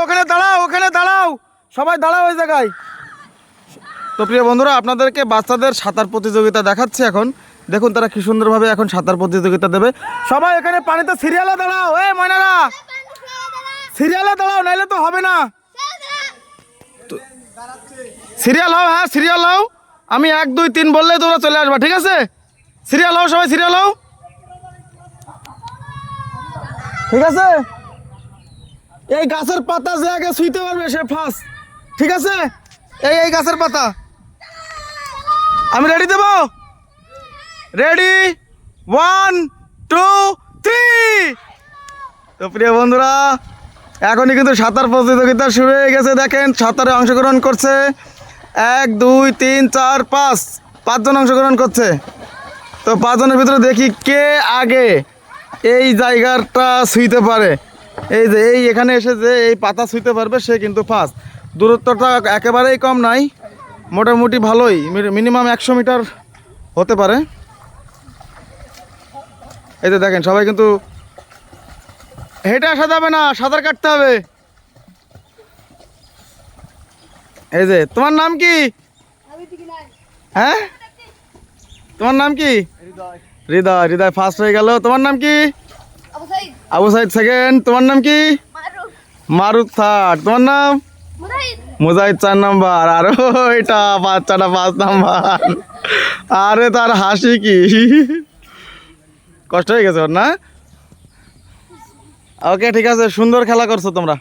ওখানে দাঁড়াও, ওখানে দাঁড়াও, সবাই দাঁড়াও ওই জায়গায়। তো প্রিয় বন্ধুরা, আপনাদেরকে বাচ্চাদের সাঁতার প্রতিযোগিতা দেখাচ্ছে এখন। দেখুন তারা কি সুন্দরভাবে এখন সাঁতার প্রতিযোগিতা দেবে। সবাই এখানে পানিতে সিরিয়ালে দাঁড়াও। এই ময়নারা সিরিয়ালে দাঁড়াও, নাইলে তো হবে না। সিরিয়াল হও, হ্যাঁ সিরিয়াল হও। আমি 1 2 3 বললেই তোমরা চলে আসবা, ঠিক আছে? সিরিয়াল হও, সবাই সিরিয়াল হও, ঠিক আছে? এই গাছের পাতা যে আগে ছুঁইতে পারবে সে ফার্স্ট, ঠিক আছে? এই গাছের পাতা। আমি রেডি দেবো? রেডি 1 2 3। তো প্রিয় বন্ধুরা, এখনই কিন্তু সাঁতার প্রতিযোগিতা শুরু হয়ে গেছে। দেখেন সাঁতারে অংশগ্রহণ করছে 1 2 3 4 5 5জন অংশগ্রহণ করছে। তো 5 জনের ভিতরে দেখি কে আগে এই জায়গাটা ছুঁইতে পারে। এই যে এখানে এসে যে এই পাতা ছুঁইতে পারবে সে কিন্তু ফার্স্ট। দূরত্বটা একেবারেই কম নাই, মোটামুটি ভালোই, মিনিমাম 100 মিটার হতে পারে। এই যে দেখেন সবাই কিন্তু হেঁটে আসা যাবে না, সাঁতার কাটতে হবে। এই যে তোমার নাম কি? হ্যাঁ, তোমার নাম কি? হৃদয়। হৃদয় ফার্স্ট হয়ে গেল। তোমার নাম কি? আবু সাইদ সেকেন্ড। তোমার নাম কি? মারুফ থার্ড। তোমার নাম? মুজাহিদ 4 নাম্বার। আর ওইটা বাচ্চাটা 5 নাম্বার। আরে তার হাসি কি, কষ্ট হয়ে গেছে ওর না? ওকে ঠিক আছে, সুন্দর খেলা করছো তোমরা।